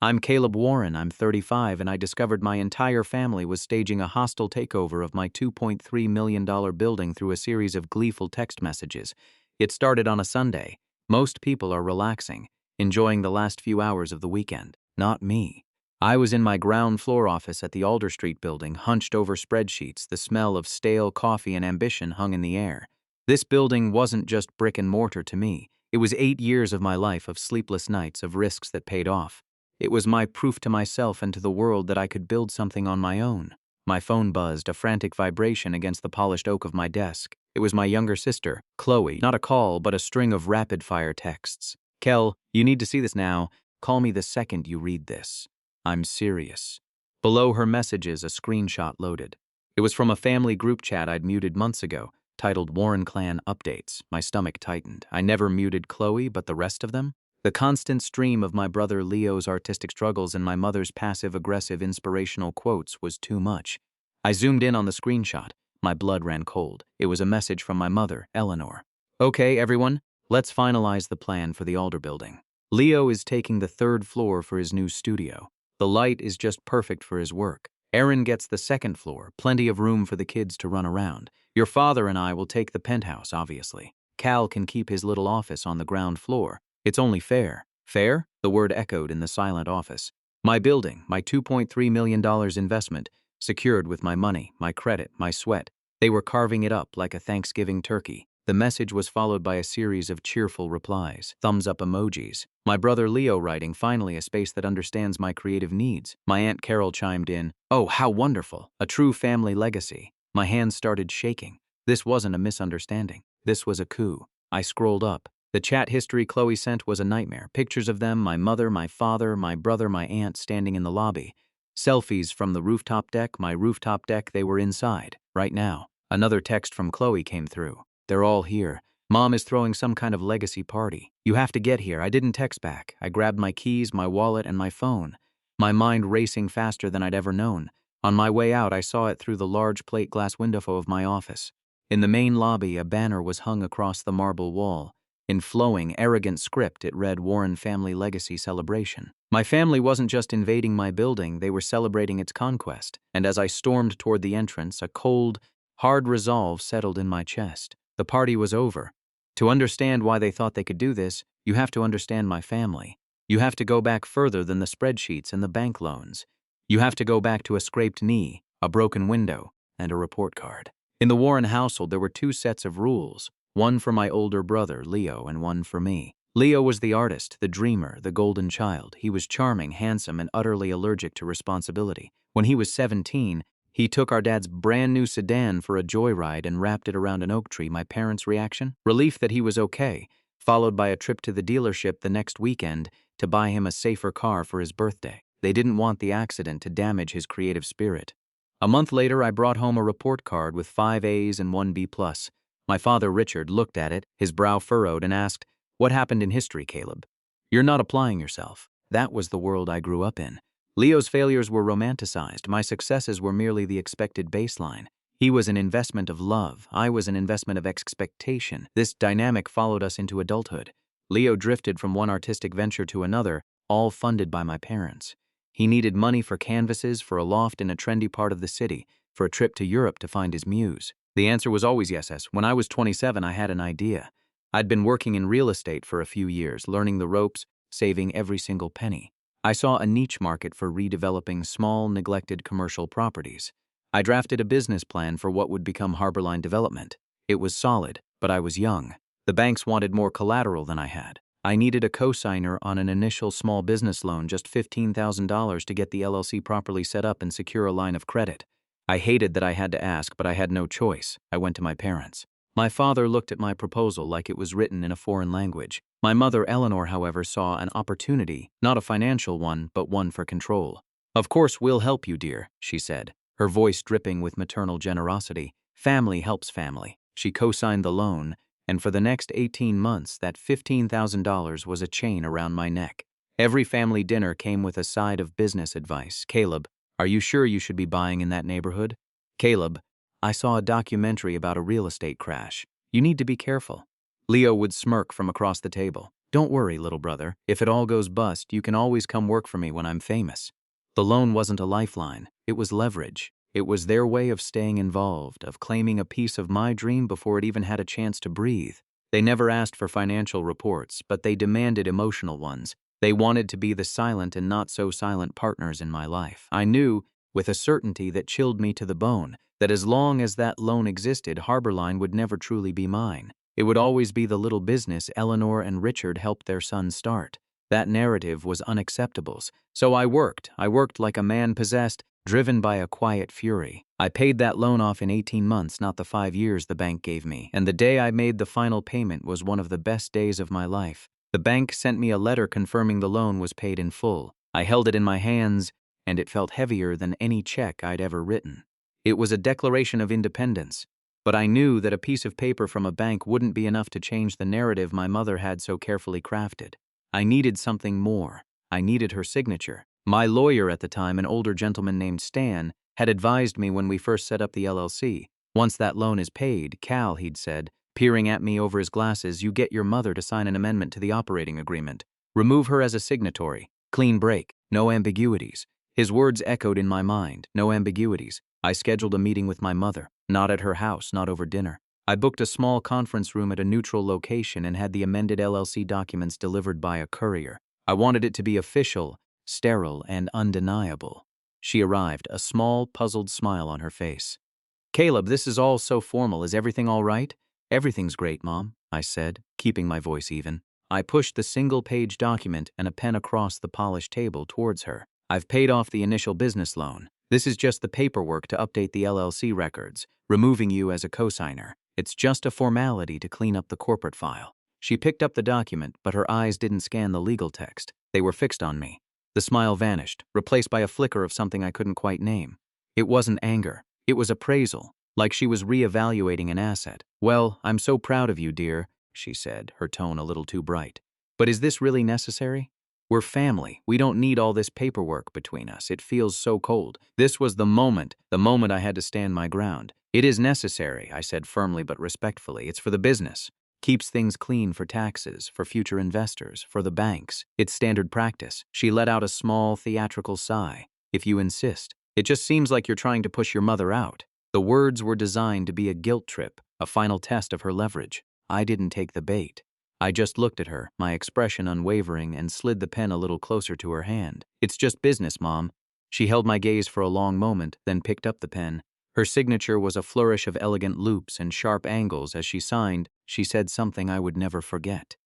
I'm Caleb Warren, I'm 35, and I discovered my entire family was staging a hostile takeover of my $2.3 million building through a series of gleeful text messages. It started on a Sunday. Most people are relaxing, enjoying the last few hours of the weekend. Not me. I was in my ground floor office at the Alder Street building, hunched over spreadsheets. The smell of stale coffee and ambition hung in the air. This building wasn't just brick and mortar to me. It was 8 years of my life, of sleepless nights, of risks that paid off. It was my proof to myself and to the world that I could build something on my own. My phone buzzed, a frantic vibration against the polished oak of my desk. It was my younger sister, Chloe. Not a call, but a string of rapid-fire texts. "Kel, you need to see this now. Call me the second you read this. I'm serious." Below her messages, a screenshot loaded. It was from a family group chat I'd muted months ago, titled Warren Clan Updates. My stomach tightened. I never muted Chloe, but the rest of them? The constant stream of my brother Leo's artistic struggles and my mother's passive-aggressive inspirational quotes was too much. I zoomed in on the screenshot. My blood ran cold. It was a message from my mother, Eleanor. "Okay, everyone, let's finalize the plan for the Alder building. Leo is taking the 3rd floor for his new studio. The light is just perfect for his work. Aaron gets the 2nd floor, plenty of room for the kids to run around. Your father and I will take the penthouse, obviously. Cal can keep his little office on the ground floor. It's only fair." Fair? The word echoed in the silent office. My building, my $2.3 million investment, secured with my money, my credit, my sweat. They were carving it up like a Thanksgiving turkey. The message was followed by a series of cheerful replies, thumbs-up emojis. My brother Leo writing, "Finally a space that understands my creative needs." My Aunt Carol chimed in, "Oh, how wonderful. A true family legacy." My hands started shaking. This wasn't a misunderstanding. This was a coup. I scrolled up. The chat history Chloe sent was a nightmare. Pictures of them, my mother, my father, my brother, my aunt standing in the lobby. Selfies from the rooftop deck, my rooftop deck, they were inside, right now. Another text from Chloe came through. "They're all here. Mom is throwing some kind of legacy party. You have to get here." I didn't text back. I grabbed my keys, my wallet, and my phone. My mind racing faster than I'd ever known. On my way out, I saw it through the large plate glass window of my office. In the main lobby, a banner was hung across the marble wall. In flowing, arrogant script, it read, "Warren Family Legacy Celebration." My family wasn't just invading my building, they were celebrating its conquest. And as I stormed toward the entrance, a cold, hard resolve settled in my chest. The party was over. To understand why they thought they could do this, you have to understand my family. You have to go back further than the spreadsheets and the bank loans. You have to go back to a scraped knee, a broken window, and a report card. In the Warren household, there were 2 sets of rules. One for my older brother, Leo, and one for me. Leo was the artist, the dreamer, the golden child. He was charming, handsome, and utterly allergic to responsibility. When he was 17, he took our dad's brand new sedan for a joyride and wrapped it around an oak tree. My parents' reaction? Relief that he was okay, followed by a trip to the dealership the next weekend to buy him a safer car for his birthday. They didn't want the accident to damage his creative spirit. A month later, I brought home a report card with 5 A's and 1 B+. My father, Richard, looked at it, his brow furrowed, and asked, "What happened in history, Caleb? You're not applying yourself." That was the world I grew up in. Leo's failures were romanticized. My successes were merely the expected baseline. He was an investment of love. I was an investment of expectation. This dynamic followed us into adulthood. Leo drifted from one artistic venture to another, all funded by my parents. He needed money for canvases, for a loft in a trendy part of the city, for a trip to Europe to find his muse. The answer was always yes. When I was 27, I had an idea. I'd been working in real estate for a few years, learning the ropes, saving every single penny. I saw a niche market for redeveloping small, neglected commercial properties. I drafted a business plan for what would become Harborline Development. It was solid, but I was young. The banks wanted more collateral than I had. I needed a cosigner on an initial small business loan, just $15,000 to get the LLC properly set up and secure a line of credit. I hated that I had to ask, but I had no choice. I went to my parents. My father looked at my proposal like it was written in a foreign language. My mother, Eleanor, however, saw an opportunity, not a financial one, but one for control. "Of course, we'll help you, dear," she said, her voice dripping with maternal generosity. Family helps family. She co-signed the loan, and for the next 18 months, that $15,000 was a chain around my neck. Every family dinner came with a side of business advice. "Caleb, are you sure you should be buying in that neighborhood? Caleb, I saw a documentary about a real estate crash. You need to be careful." Leo would smirk from across the table. "Don't worry, little brother. If it all goes bust, you can always come work for me when I'm famous." The loan wasn't a lifeline. It was leverage. It was their way of staying involved, of claiming a piece of my dream before it even had a chance to breathe. They never asked for financial reports, but they demanded emotional ones. They wanted to be the silent and not so silent partners in my life. I knew, with a certainty that chilled me to the bone, that as long as that loan existed, Harborline would never truly be mine. It would always be the little business Eleanor and Richard helped their son start. That narrative was unacceptable, so I worked like a man possessed, driven by a quiet fury. I paid that loan off in 18 months, not the 5 years the bank gave me, and the day I made the final payment was one of the best days of my life. The bank sent me a letter confirming the loan was paid in full. I held it in my hands, and it felt heavier than any check I'd ever written. It was a declaration of independence, but I knew that a piece of paper from a bank wouldn't be enough to change the narrative my mother had so carefully crafted. I needed something more. I needed her signature. My lawyer at the time, an older gentleman named Stan, had advised me when we first set up the LLC. "Once that loan is paid, Cal," he'd said, peering at me over his glasses, "you get your mother to sign an amendment to the operating agreement. Remove her as a signatory. Clean break. No ambiguities." His words echoed in my mind. No ambiguities. I scheduled a meeting with my mother. Not at her house, not over dinner. I booked a small conference room at a neutral location and had the amended LLC documents delivered by a courier. I wanted it to be official, sterile, and undeniable. She arrived, a small, puzzled smile on her face. "Caleb, this is all so formal. Is everything all right?" "Everything's great, Mom," I said, keeping my voice even. I pushed the single-page document and a pen across the polished table towards her. "I've paid off the initial business loan. This is just the paperwork to update the LLC records, removing you as a cosigner. It's just a formality to clean up the corporate file." She picked up the document, but her eyes didn't scan the legal text. They were fixed on me. The smile vanished, replaced by a flicker of something I couldn't quite name. It wasn't anger. It was appraisal, like she was reevaluating an asset. "Well, I'm so proud of you, dear," she said, her tone a little too bright. "But is this really necessary? We're family. We don't need all this paperwork between us. It feels so cold." This was the moment I had to stand my ground. "It is necessary," I said firmly but respectfully. "It's for the business. Keeps things clean for taxes, for future investors, for the banks. It's standard practice." She let out a small, theatrical sigh. "If you insist. It just seems like you're trying to push your mother out." The words were designed to be a guilt trip, a final test of her leverage. I didn't take the bait. I just looked at her, my expression unwavering, and slid the pen a little closer to her hand. "It's just business, Mom." She held my gaze for a long moment, then picked up the pen. Her signature was a flourish of elegant loops and sharp angles. As she signed, she said something I would never forget.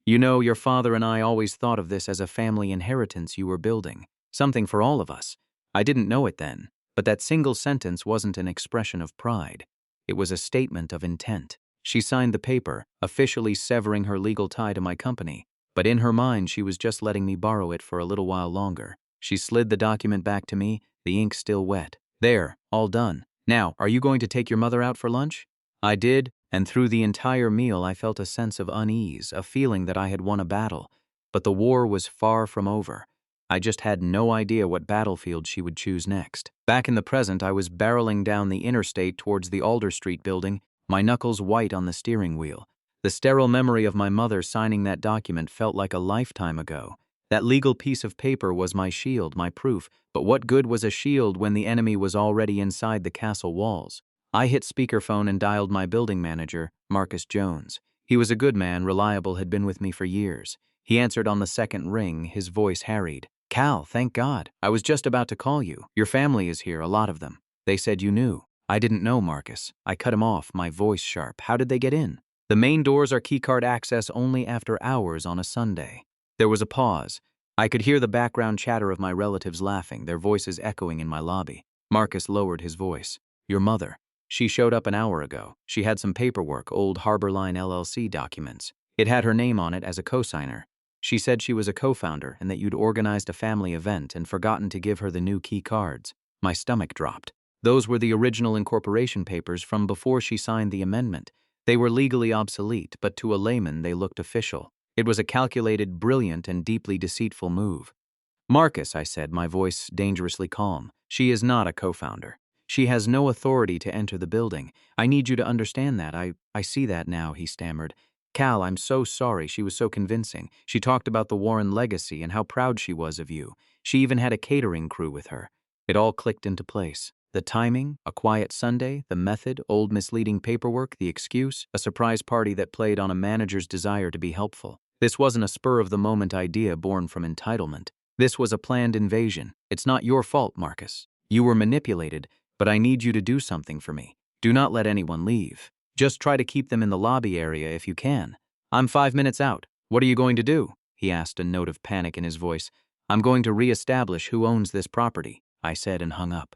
"You know, your father and I always thought of this as a family inheritance you were building, something for all of us. I didn't know it then, but that single sentence wasn't an expression of pride. It was a statement of intent." She signed the paper, officially severing her legal tie to my company, but in her mind she was just letting me borrow it for a little while longer. She slid the document back to me, the ink still wet. "There, all done. Now, are you going to take your mother out for lunch?" I did, and through the entire meal I felt a sense of unease, a feeling that I had won a battle. But the war was far from over. I just had no idea what battlefield she would choose next. Back in the present, I was barreling down the interstate towards the Alder Street building, my knuckles white on the steering wheel. The sterile memory of my mother signing that document felt like a lifetime ago. That legal piece of paper was my shield, my proof, but what good was a shield when the enemy was already inside the castle walls? I hit speakerphone and dialed my building manager, Marcus Jones. He was a good man, reliable, had been with me for years. He answered on the second ring, his voice harried. "Cal, thank God. I was just about to call you. Your family is here, a lot of them. They said you knew." "I didn't know, Marcus." I cut him off, my voice sharp. "How did they get in?" "The main doors are keycard access only after hours on a Sunday." There was a pause. I could hear the background chatter of my relatives laughing, their voices echoing in my lobby. Marcus lowered his voice. "Your mother. She showed up an hour ago. She had some paperwork, old Harborline LLC documents. It had her name on it as a cosigner. She said she was a co-founder and that you'd organized a family event and forgotten to give her the new key cards." My stomach dropped. Those were the original incorporation papers from before she signed the amendment. They were legally obsolete, but to a layman they looked official. It was a calculated, brilliant, and deeply deceitful move. "Marcus," I said, my voice dangerously calm, "she is not a co-founder. She has no authority to enter the building. I need you to understand that. I see that now," he stammered. Cal, I'm so sorry. She was so convincing. She talked about the Warren legacy and how proud she was of you. She even had a catering crew with her. It all clicked into place. The timing, a quiet Sunday, the method, old misleading paperwork, the excuse, a surprise party that played on a manager's desire to be helpful. This wasn't a spur-of-the-moment idea born from entitlement. This was a planned invasion. It's not your fault, Marcus. You were manipulated, but I need you to do something for me. Do not let anyone leave. Just try to keep them in the lobby area if you can. I'm 5 minutes out. What are you going to do? He asked, a note of panic in his voice. I'm going to re-establish who owns this property, I said and hung up.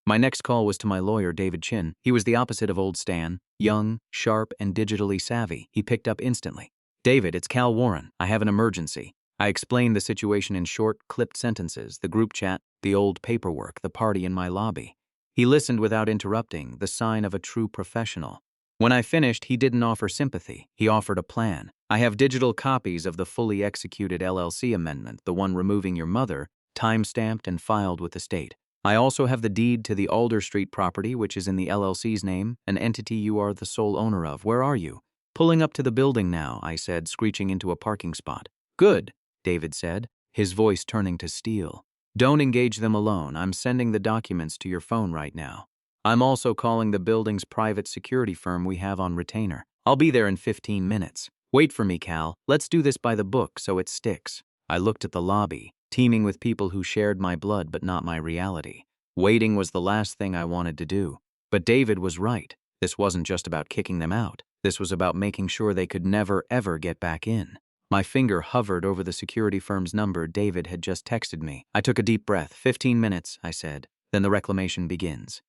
My next call was to my lawyer, David Chin. He was the opposite of old Stan, young, sharp, and digitally savvy. He picked up instantly. David, it's Cal Warren. I have an emergency. I explained the situation in short, clipped sentences, the group chat, the old paperwork, the party in my lobby. He listened without interrupting, the sign of a true professional. When I finished, he didn't offer sympathy. He offered a plan. I have digital copies of the fully executed LLC amendment, the one removing your mother, time-stamped and filed with the state. I also have the deed to the Alder Street property, which is in the LLC's name, an entity you are the sole owner of. Where are you? Pulling up to the building now, I said, screeching into a parking spot. Good, David said, his voice turning to steel. Don't engage them alone. I'm sending the documents to your phone right now. I'm also calling the building's private security firm we have on retainer. I'll be there in 15 minutes. Wait for me, Cal. Let's do this by the book so it sticks. I looked at the lobby, teeming with people who shared my blood but not my reality. Waiting was the last thing I wanted to do. But David was right. This wasn't just about kicking them out. This was about making sure they could never, ever get back in. My finger hovered over the security firm's number David had just texted me. I took a deep breath. 15 minutes, I said. Then the reclamation begins.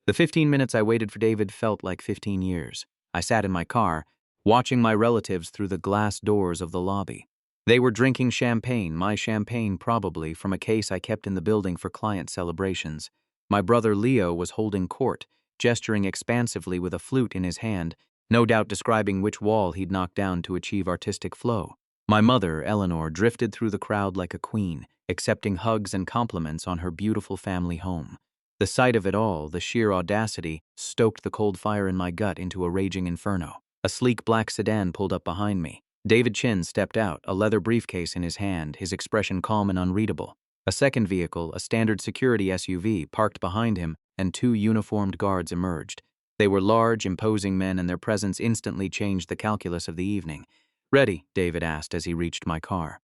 The 15 minutes I waited for David felt like 15 years. I sat in my car, watching my relatives through the glass doors of the lobby. They were drinking champagne, my champagne probably, from a case I kept in the building for client celebrations. My brother Leo was holding court, gesturing expansively with a flute in his hand, no doubt describing which wall he'd knocked down to achieve artistic flow. My mother, Eleanor, drifted through the crowd like a queen, accepting hugs and compliments on her beautiful family home. The sight of it all, the sheer audacity, stoked the cold fire in my gut into a raging inferno. A sleek black sedan pulled up behind me. David Chin stepped out, a leather briefcase in his hand, his expression calm and unreadable. A second vehicle, a standard security SUV, parked behind him, and 2 uniformed guards emerged. They were large, imposing men, and their presence instantly changed the calculus of the evening. Ready? David asked as he reached my car.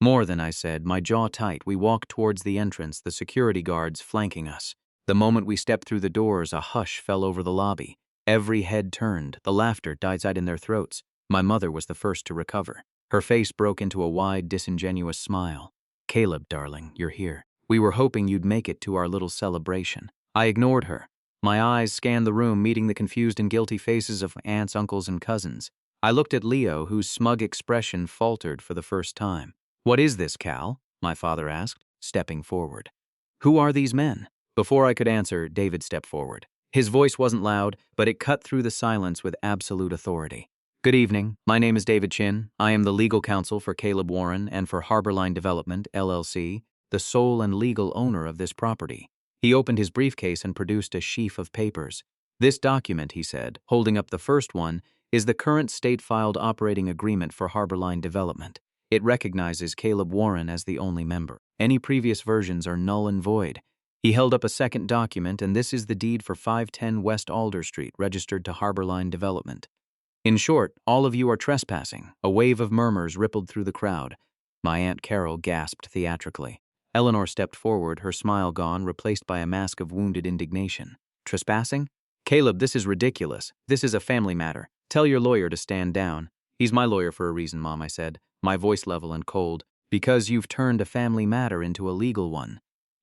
More than, I said, my jaw tight. We walked towards the entrance, the security guards flanking us. The moment we stepped through the doors, a hush fell over the lobby. Every head turned. The laughter died out in their throats. My mother was the first to recover. Her face broke into a wide, disingenuous smile. Caleb, darling, you're here. We were hoping you'd make it to our little celebration. I ignored her. My eyes scanned the room, meeting the confused and guilty faces of aunts, uncles, and cousins. I looked at Leo, whose smug expression faltered for the first time. What is this, Cal? My father asked, stepping forward. Who are these men? Before I could answer, David stepped forward. His voice wasn't loud, but it cut through the silence with absolute authority. Good evening. My name is David Chin. I am the legal counsel for Caleb Warren and for Harborline Development, LLC, the sole and legal owner of this property. He opened his briefcase and produced a sheaf of papers. This document, he said, holding up the first one, is the current state-filed operating agreement for Harborline Development. It recognizes Caleb Warren as the only member. Any previous versions are null and void. He held up a second document, and this is the deed for 510 West Alder Street, registered to Harborline Development. In short, all of you are trespassing. A wave of murmurs rippled through the crowd. My Aunt Carol gasped theatrically. Eleanor stepped forward, her smile gone, replaced by a mask of wounded indignation. Trespassing? Caleb, this is ridiculous. This is a family matter. Tell your lawyer to stand down. He's my lawyer for a reason, Mom, I said, my voice level and cold. Because you've turned a family matter into a legal one.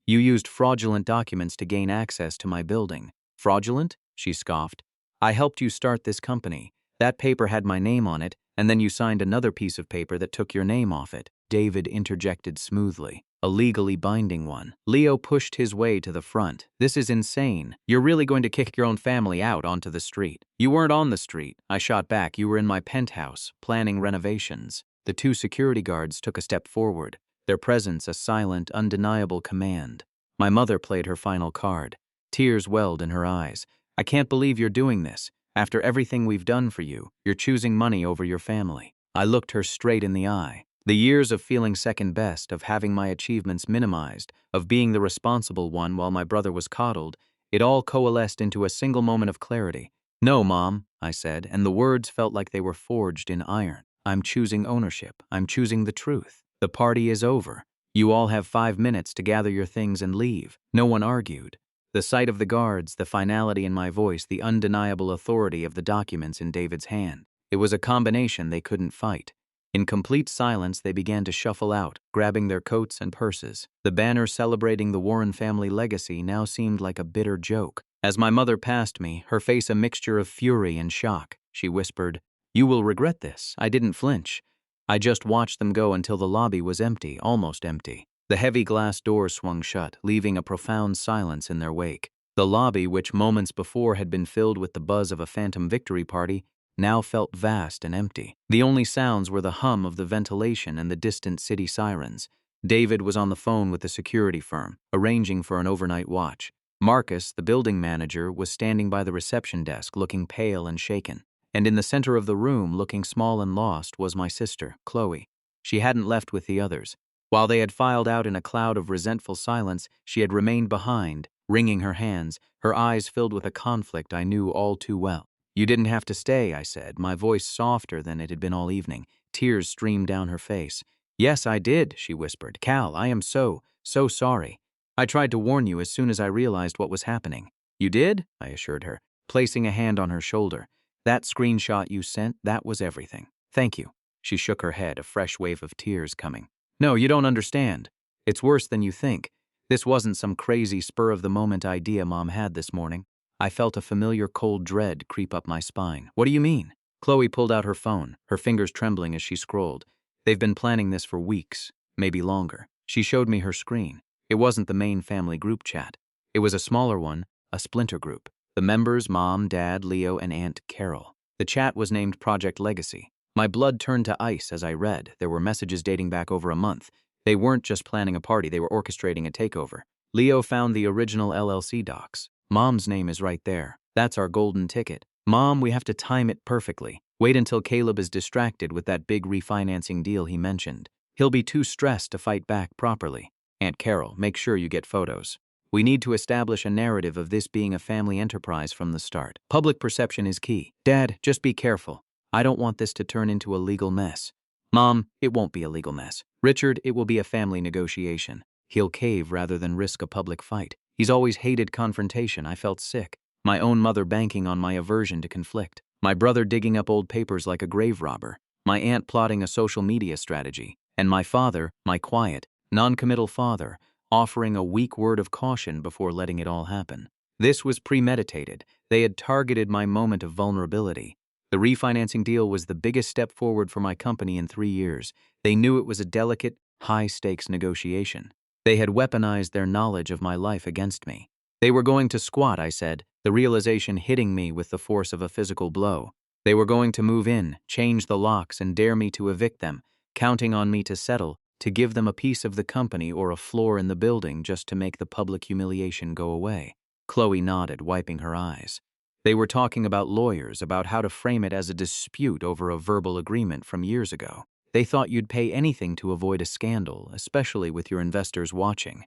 You used fraudulent documents to gain access to my building. Fraudulent? She scoffed. I helped you start this company. That paper had my name on it, and then you signed another piece of paper that took your name off it. David interjected smoothly. A legally binding one. Leo pushed his way to the front. This is insane. You're really going to kick your own family out onto the street. You weren't on the street. I shot back. You were in my penthouse, planning renovations. The 2 security guards took a step forward, their presence a silent, undeniable command. My mother played her final card. Tears welled in her eyes. I can't believe you're doing this. After everything we've done for you, you're choosing money over your family." I looked her straight in the eye. The years of feeling second best, of having my achievements minimized, of being the responsible one while my brother was coddled, it all coalesced into a single moment of clarity. "No, Mom," I said, and the words felt like they were forged in iron. "I'm choosing ownership. I'm choosing the truth. The party is over. You all have 5 minutes to gather your things and leave." No one argued. The sight of the guards, the finality in my voice, the undeniable authority of the documents in David's hand. It was a combination they couldn't fight. In complete silence, they began to shuffle out, grabbing their coats and purses. The banner celebrating the Warren family legacy now seemed like a bitter joke. As my mother passed me, her face a mixture of fury and shock, she whispered, "You will regret this." I didn't flinch. I just watched them go until the lobby was empty, almost empty. The heavy glass doors swung shut, leaving a profound silence in their wake. The lobby, which moments before had been filled with the buzz of a phantom victory party, now felt vast and empty. The only sounds were the hum of the ventilation and the distant city sirens. David was on the phone with the security firm, arranging for an overnight watch. Marcus, the building manager, was standing by the reception desk, looking pale and shaken. And in the center of the room, looking small and lost, was my sister, Chloe. She hadn't left with the others. While they had filed out in a cloud of resentful silence, she had remained behind, wringing her hands, her eyes filled with a conflict I knew all too well. "You didn't have to stay," I said, my voice softer than it had been all evening. Tears streamed down her face. "Yes, I did," she whispered. "Cal, I am so sorry. I tried to warn you as soon as I realized what was happening." "You did?" I assured her, placing a hand on her shoulder. "That screenshot you sent, that was everything. Thank you." She shook her head, a fresh wave of tears coming. "No, you don't understand. It's worse than you think. This wasn't some crazy spur-of-the-moment idea Mom had this morning." I felt a familiar cold dread creep up my spine. "What do you mean?" Chloe pulled out her phone, her fingers trembling as she scrolled. "They've been planning this for weeks, maybe longer." She showed me her screen. It wasn't the main family group chat. It was a smaller one, a splinter group. The members, Mom, Dad, Leo, and Aunt Carol. The chat was named Project Legacy. My blood turned to ice as I read. There were messages dating back over a month. They weren't just planning a party, they were orchestrating a takeover. Leo found the original LLC docs. "Mom's name is right there. That's our golden ticket. Mom, we have to time it perfectly. Wait until Caleb is distracted with that big refinancing deal he mentioned. He'll be too stressed to fight back properly. Aunt Carol, make sure you get photos. We need to establish a narrative of this being a family enterprise from the start. Public perception is key. Dad, just be careful. I don't want this to turn into a legal mess." "Mom, it won't be a legal mess. Richard, it will be a family negotiation. He'll cave rather than risk a public fight. He's always hated confrontation." I felt sick. My own mother banking on my aversion to conflict. My brother digging up old papers like a grave robber. My aunt plotting a social media strategy. And my father, my quiet, non-committal father, offering a weak word of caution before letting it all happen. This was premeditated. They had targeted my moment of vulnerability. The refinancing deal was the biggest step forward for my company in 3 years. They knew it was a delicate, high-stakes negotiation. They had weaponized their knowledge of my life against me. They were going to squat, I said, the realization hitting me with the force of a physical blow. They were going to move in, change the locks, and dare me to evict them, counting on me to settle, to give them a piece of the company or a floor in the building just to make the public humiliation go away. Chloe nodded, wiping her eyes. They were talking about lawyers, about how to frame it as a dispute over a verbal agreement from years ago. They thought you'd pay anything to avoid a scandal, especially with your investors watching.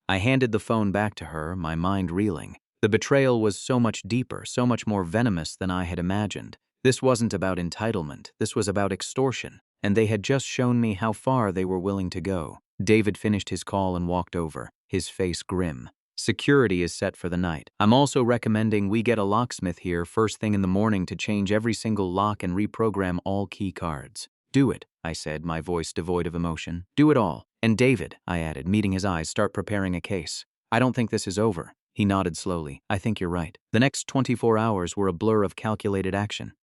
I handed the phone back to her, my mind reeling. The betrayal was so much deeper, so much more venomous than I had imagined. This wasn't about entitlement, this was about extortion, and they had just shown me how far they were willing to go. David finished his call and walked over, his face grim. "Security is set for the night. I'm also recommending we get a locksmith here first thing in the morning to change every single lock and reprogram all key cards." "Do it," I said, my voice devoid of emotion. "Do it all. And David," I added, meeting his eyes, "start preparing a case. I don't think this is over." He nodded slowly. "I think you're right." The next 24 hours were a blur of calculated action.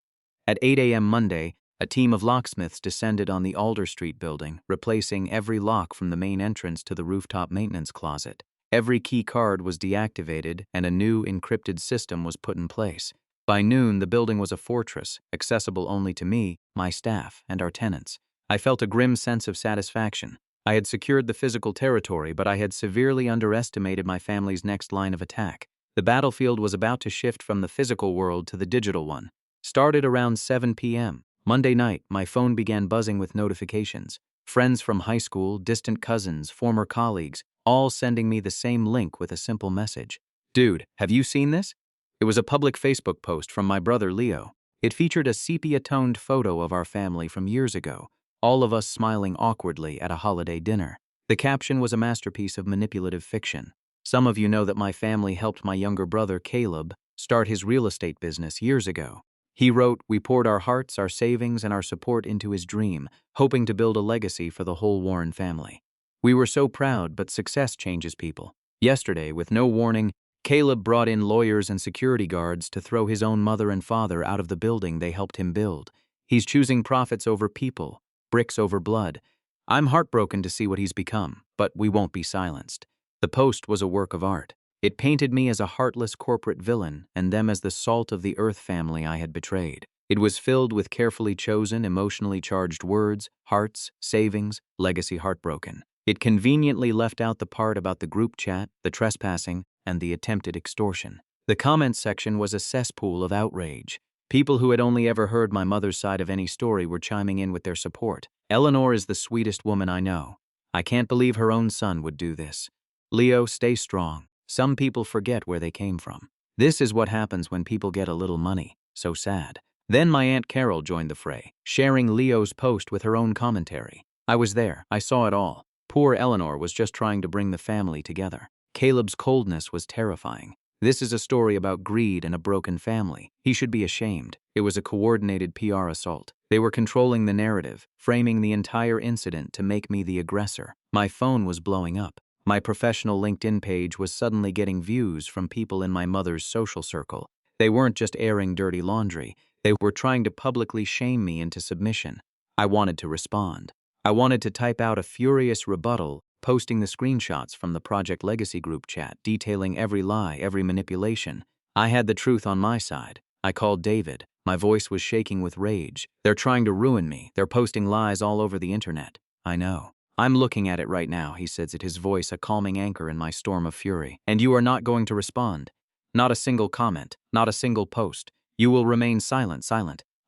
At 8 a.m. Monday, a team of locksmiths descended on the Alder Street building, replacing every lock from the main entrance to the rooftop maintenance closet. Every key card was deactivated, and a new encrypted system was put in place. By noon, the building was a fortress, accessible only to me, my staff, and our tenants. I felt a grim sense of satisfaction. I had secured the physical territory, but I had severely underestimated my family's next line of attack. The battlefield was about to shift from the physical world to the digital one. Started around 7 p.m. Monday night, my phone began buzzing with notifications. Friends from high school, distant cousins, former colleagues, all sending me the same link with a simple message. Dude, have you seen this? It was a public Facebook post from my brother Leo. It featured a sepia-toned photo of our family from years ago, all of us smiling awkwardly at a holiday dinner. The caption was a masterpiece of manipulative fiction. Some of you know that my family helped my younger brother Caleb start his real estate business years ago. He wrote, "We poured our hearts, our savings, and our support into his dream, hoping to build a legacy for the whole Warren family. We were so proud, but success changes people." Yesterday, with no warning, Caleb brought in lawyers and security guards to throw his own mother and father out of the building they helped him build. He's choosing profits over people, bricks over blood. I'm heartbroken to see what he's become, but we won't be silenced. The post was a work of art. It painted me as a heartless corporate villain and them as the salt of the earth family I had betrayed. It was filled with carefully chosen, emotionally charged words: hearts, savings, legacy heartbroken. It conveniently left out the part about the group chat, the trespassing, and the attempted extortion. The comments section was a cesspool of outrage. People who had only ever heard my mother's side of any story were chiming in with their support. "Eleanor is the sweetest woman I know. I can't believe her own son would do this. Leo, stay strong. Some people forget where they came from. This is what happens when people get a little money. So sad." Then my Aunt Carol joined the fray, sharing Leo's post with her own commentary. I was there. I saw it all. Poor Eleanor was just trying to bring the family together. Caleb's coldness was terrifying. This is a story about greed and a broken family. He should be ashamed. It was a coordinated PR assault. They were controlling the narrative, framing the entire incident to make me the aggressor. My phone was blowing up. My professional LinkedIn page was suddenly getting views from people in my mother's social circle. They weren't just airing dirty laundry. They were trying to publicly shame me into submission. I wanted to respond. I wanted to type out a furious rebuttal, posting the screenshots from the Project Legacy group chat, detailing every lie, every manipulation. I had the truth on my side. I called David. My voice was shaking with rage. "They're trying to ruin me. They're posting lies all over the internet." "I know. I'm looking at it right now," he says it, his voice a calming anchor in my storm of fury. "And you are not going to respond. Not a single comment, not a single post. You will remain silent.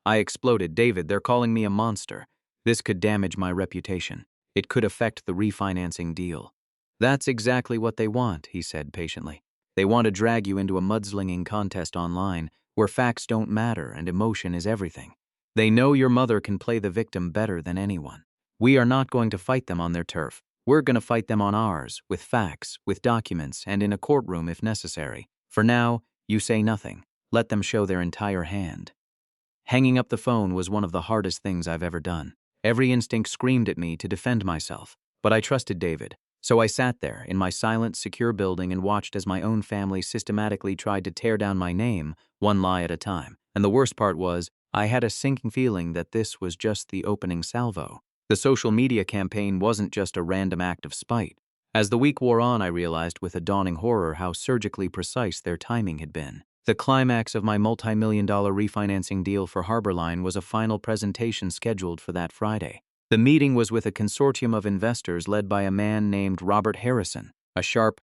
I exploded. "David, they're calling me a monster. This could damage my reputation. It could affect the refinancing deal." "That's exactly what they want," he said patiently. "They want to drag you into a mudslinging contest online where facts don't matter and emotion is everything. They know your mother can play the victim better than anyone. We are not going to fight them on their turf. We're going to fight them on ours, with facts, with documents, and in a courtroom if necessary. For now, you say nothing. Let them show their entire hand." Hanging up the phone was one of the hardest things I've ever done. Every instinct screamed at me to defend myself, but I trusted David. So I sat there in my silent, secure building and watched as my own family systematically tried to tear down my name, one lie at a time. And the worst part was, I had a sinking feeling that this was just the opening salvo. The social media campaign wasn't just a random act of spite. As the week wore on, I realized with a dawning horror how surgically precise their timing had been. The climax of my multi-million-dollar refinancing deal for Harborline was a final presentation scheduled for that Friday. The meeting was with a consortium of investors led by a man named Robert Harrison, a sharp,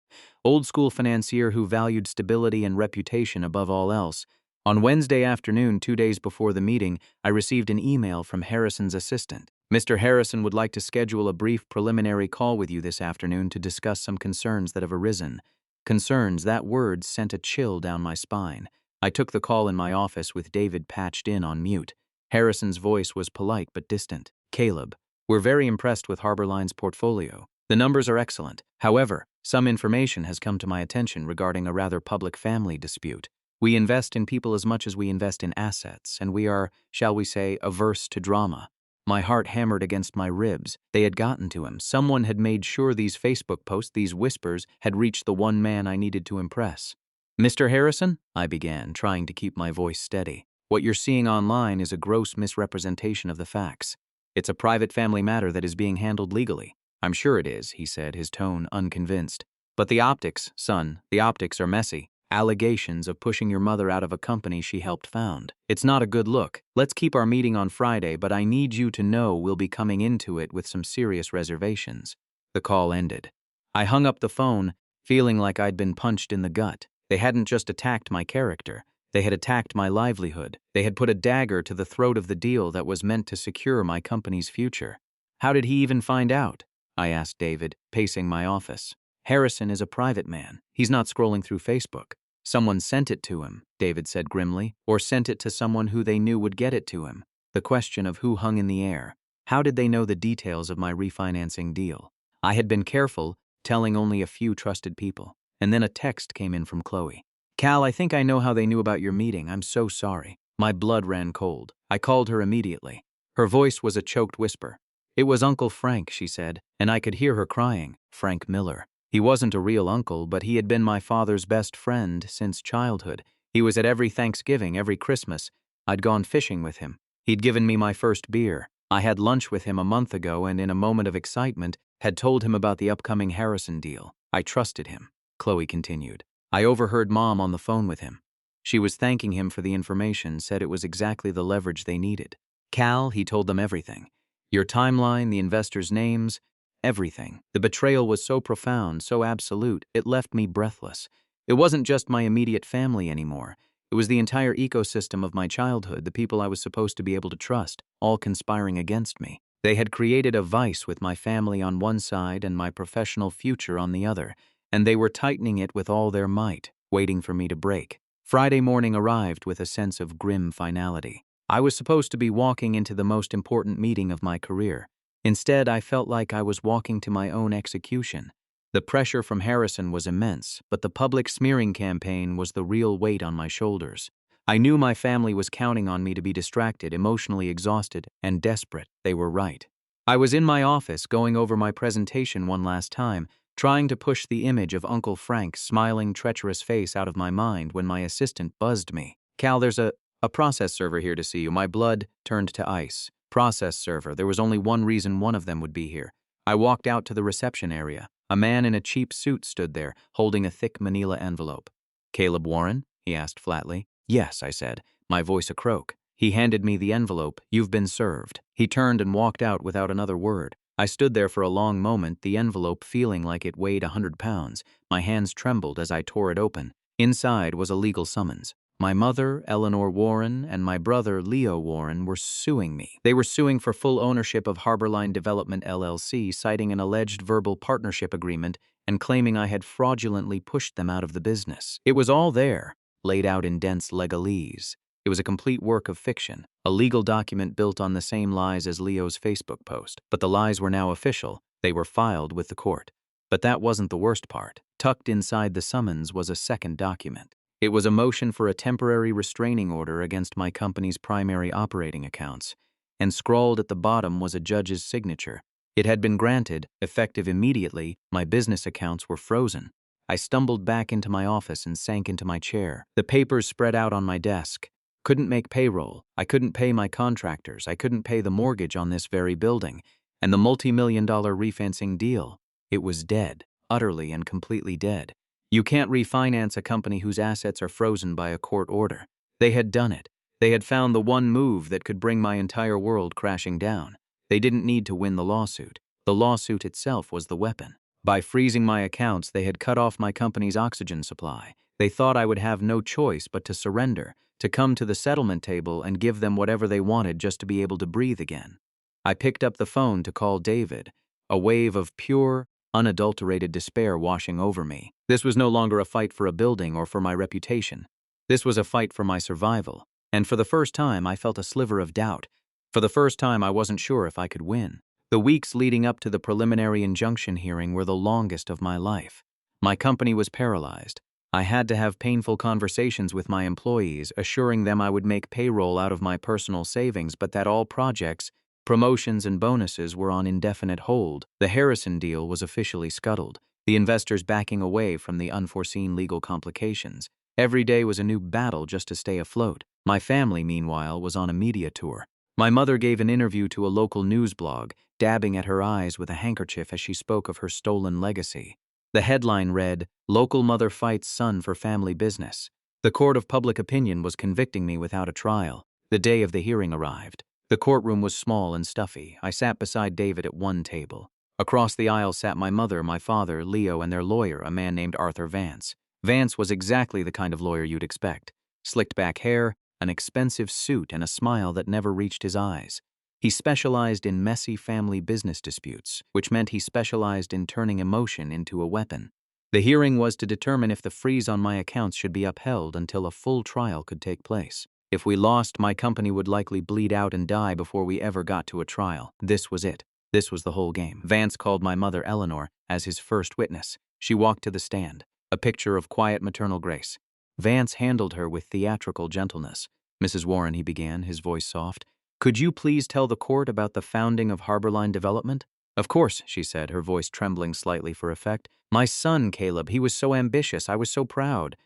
old-school financier who valued stability and reputation above all else. On Wednesday afternoon, 2 days before the meeting, I received an email from Harrison's assistant. "Mr. Harrison would like to schedule a brief preliminary call with you this afternoon to discuss some concerns that have arisen." Concerns, that word sent a chill down my spine. I took the call in my office with David patched in on mute. Harrison's voice was polite but distant. "Caleb, we're very impressed with Harborline's portfolio. The numbers are excellent. However, some information has come to my attention regarding a rather public family dispute. We invest in people as much as we invest in assets, and we are, shall we say, averse to drama." My heart hammered against my ribs. They had gotten to him. Someone had made sure these Facebook posts, these whispers, had reached the one man I needed to impress. "Mr. Harrison," I began, trying to keep my voice steady, "what you're seeing online is a gross misrepresentation of the facts. It's a private family matter that is being handled legally." "I'm sure it is," he said, his tone unconvinced. "But the optics, son, the optics are messy. Allegations of pushing your mother out of a company she helped found. It's not a good look. Let's keep our meeting on Friday, but I need you to know we'll be coming into it with some serious reservations." The call ended. I hung up the phone, feeling like I'd been punched in the gut. They hadn't just attacked my character. They had attacked my livelihood. They had put a dagger to the throat of the deal that was meant to secure my company's future. How did he even find out? I asked David, pacing my office. Harrison is a private man. He's not scrolling through Facebook. Someone sent it to him, David said grimly, or sent it to someone who they knew would get it to him. The question of who hung in the air. How did they know the details of my refinancing deal? I had been careful, telling only a few trusted people. And then a text came in from Chloe. Cal, I think I know how they knew about your meeting. I'm so sorry. My blood ran cold. I called her immediately. Her voice was a choked whisper. It was Uncle Frank, she said, and I could hear her crying. Frank Miller. He wasn't a real uncle, but he had been my father's best friend since childhood. He was at every Thanksgiving, every Christmas. I'd gone fishing with him. He'd given me my first beer. I had lunch with him a month ago and in a moment of excitement had told him about the upcoming Harrison deal. I trusted him, Chloe continued. I overheard Mom on the phone with him. She was thanking him for the information, said it was exactly the leverage they needed. Cal, he told them everything. Your timeline, the investors' names, everything. The betrayal was so profound, so absolute, it left me breathless. It wasn't just my immediate family anymore. It was the entire ecosystem of my childhood, the people I was supposed to be able to trust, all conspiring against me. They had created a vice with my family on one side and my professional future on the other, and they were tightening it with all their might, waiting for me to break. Friday morning arrived with a sense of grim finality. I was supposed to be walking into the most important meeting of my career. Instead, I felt like I was walking to my own execution. The pressure from Harrison was immense, but the public smearing campaign was the real weight on my shoulders. I knew my family was counting on me to be distracted, emotionally exhausted, and desperate. They were right. I was in my office going over my presentation one last time, trying to push the image of Uncle Frank's smiling, treacherous face out of my mind when my assistant buzzed me. Cal, there's a process server here to see you. My blood turned to ice. Process server. There was only one reason one of them would be here. I walked out to the reception area. A man in a cheap suit stood there, holding a thick manila envelope. Caleb Warren? He asked flatly. Yes, I said, my voice a croak. He handed me the envelope. You've been served. He turned and walked out without another word. I stood there for a long moment, the envelope feeling like it weighed 100 pounds. My hands trembled as I tore it open. Inside was a legal summons. My mother, Eleanor Warren, and my brother, Leo Warren, were suing me. They were suing for full ownership of Harborline Development LLC, citing an alleged verbal partnership agreement and claiming I had fraudulently pushed them out of the business. It was all there, laid out in dense legalese. It was a complete work of fiction, a legal document built on the same lies as Leo's Facebook post. But the lies were now official. They were filed with the court. But that wasn't the worst part. Tucked inside the summons was a second document. It was a motion for a temporary restraining order against my company's primary operating accounts, and scrawled at the bottom was a judge's signature. It had been granted, effective immediately. My business accounts were frozen. I stumbled back into my office and sank into my chair. The papers spread out on my desk. Couldn't make payroll. I couldn't pay my contractors. I couldn't pay the mortgage on this very building. And the multi-million-dollar refinancing deal, it was dead, utterly and completely dead. You can't refinance a company whose assets are frozen by a court order. They had done it. They had found the one move that could bring my entire world crashing down. They didn't need to win the lawsuit. The lawsuit itself was the weapon. By freezing my accounts, they had cut off my company's oxygen supply. They thought I would have no choice but to surrender, to come to the settlement table and give them whatever they wanted just to be able to breathe again. I picked up the phone to call David, a wave of pure, unadulterated despair washing over me. This was no longer a fight for a building or for my reputation. This was a fight for my survival. And for the first time, I felt a sliver of doubt. For the first time, I wasn't sure if I could win. The weeks leading up to the preliminary injunction hearing were the longest of my life. My company was paralyzed. I had to have painful conversations with my employees, assuring them I would make payroll out of my personal savings, but that all projects, promotions and bonuses were on indefinite hold. The Harrison deal was officially scuttled, the investors backing away from the unforeseen legal complications. Every day was a new battle just to stay afloat. My family, meanwhile, was on a media tour. My mother gave an interview to a local news blog, dabbing at her eyes with a handkerchief as she spoke of her stolen legacy. The headline read, "Local Mother Fights Son for Family Business." The court of public opinion was convicting me without a trial. The day of the hearing arrived. The courtroom was small and stuffy. I sat beside David at one table. Across the aisle sat my mother, my father, Leo, and their lawyer, a man named Arthur Vance. Vance was exactly the kind of lawyer you'd expect. Slicked back hair, an expensive suit, and a smile that never reached his eyes. He specialized in messy family business disputes, which meant he specialized in turning emotion into a weapon. The hearing was to determine if the freeze on my accounts should be upheld until a full trial could take place. If we lost, my company would likely bleed out and die before we ever got to a trial. This was it. This was the whole game. Vance called my mother, Eleanor, as his first witness. She walked to the stand, a picture of quiet maternal grace. Vance handled her with theatrical gentleness. "Mrs. Warren," he began, his voice soft, "could you please tell the court about the founding of Harborline Development?" "Of course," she said, her voice trembling slightly for effect. "My son, Caleb, he was so ambitious, I was so proud.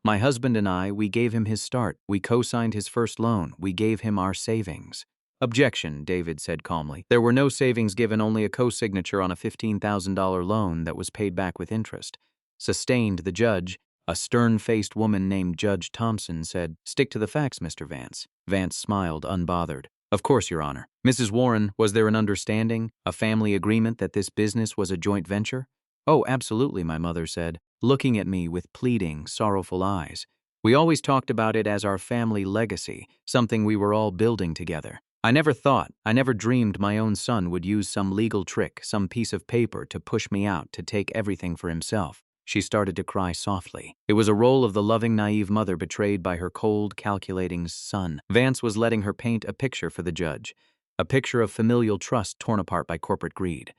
My husband and I, we gave him his start. We co-signed his first loan. We gave him our savings." "Objection," David said calmly. "There were no savings given, only a co-signature on a $15,000 loan that was paid back with interest." Sustained, the judge, a stern-faced woman named Judge Thompson, said, "Stick to the facts, Mr. Vance." Vance smiled, unbothered. "Of course, Your Honor." "Mrs. Warren, was there an understanding, a family agreement that this business was a joint venture?" "Oh, absolutely," my mother said, looking at me with pleading, sorrowful eyes. "We always talked about it as our family legacy, something we were all building together. I never dreamed my own son would use some legal trick, some piece of paper to push me out, to take everything for himself." She started to cry softly. It was a role of the loving, naive mother betrayed by her cold, calculating son. Vance was letting her paint a picture for the judge, a picture of familial trust torn apart by corporate greed.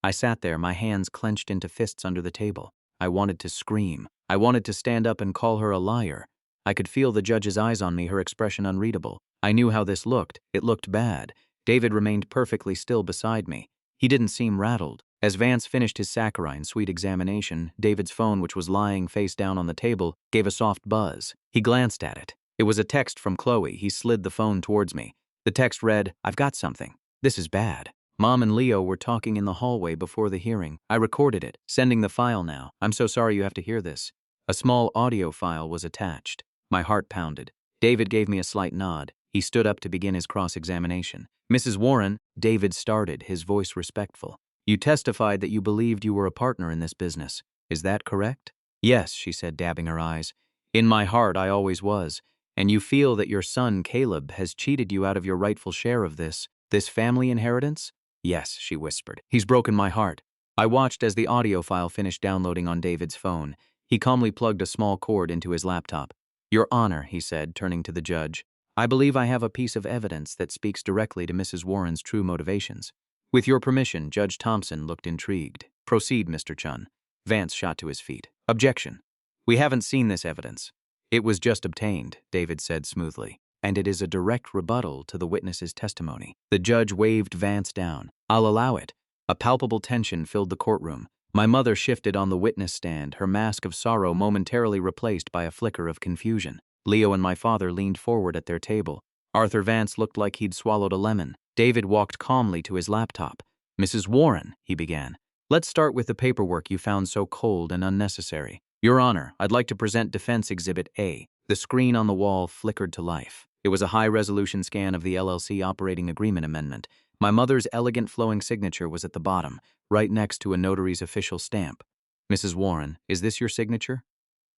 I sat there, my hands clenched into fists under the table. I wanted to scream. I wanted to stand up and call her a liar. I could feel the judge's eyes on me, her expression unreadable. I knew how this looked. It looked bad. David remained perfectly still beside me. He didn't seem rattled. As Vance finished his saccharine, sweet examination, David's phone, which was lying face down on the table, gave a soft buzz. He glanced at it. It was a text from Chloe. He slid the phone towards me. The text read, "I've got something. This is bad. Mom and Leo were talking in the hallway before the hearing. I recorded it. Sending the file now. I'm so sorry you have to hear this." A small audio file was attached. My heart pounded. David gave me a slight nod. He stood up to begin his cross-examination. "Mrs. Warren," David started, his voice respectful. "You testified that you believed you were a partner in this business. Is that correct?" "Yes," she said, dabbing her eyes. "In my heart, I always was. And you feel that your son, Caleb, has cheated you out of your rightful share of this family inheritance?" "Yes," she whispered. "He's broken my heart." I watched as the audio file finished downloading on David's phone. He calmly plugged a small cord into his laptop. "Your Honor," he said, turning to the judge, "I believe I have a piece of evidence that speaks directly to Mrs. Warren's true motivations." "With your permission," Judge Thompson looked intrigued. "Proceed, Mr. Chun." Vance shot to his feet. "Objection. We haven't seen this evidence." "It was just obtained," David said smoothly, "and it is a direct rebuttal to the witness's testimony." The judge waved Vance down. "I'll allow it." A palpable tension filled the courtroom. My mother shifted on the witness stand, her mask of sorrow momentarily replaced by a flicker of confusion. Leo and my father leaned forward at their table. Arthur Vance looked like he'd swallowed a lemon. David walked calmly to his laptop. "Mrs. Warren," he began, "let's start with the paperwork you found so cold and unnecessary." "Your Honor, I'd like to present Defense Exhibit A." The screen on the wall flickered to life. It was a high-resolution scan of the LLC Operating Agreement Amendment. My mother's elegant flowing signature was at the bottom, right next to a notary's official stamp. "Mrs. Warren, is this your signature?"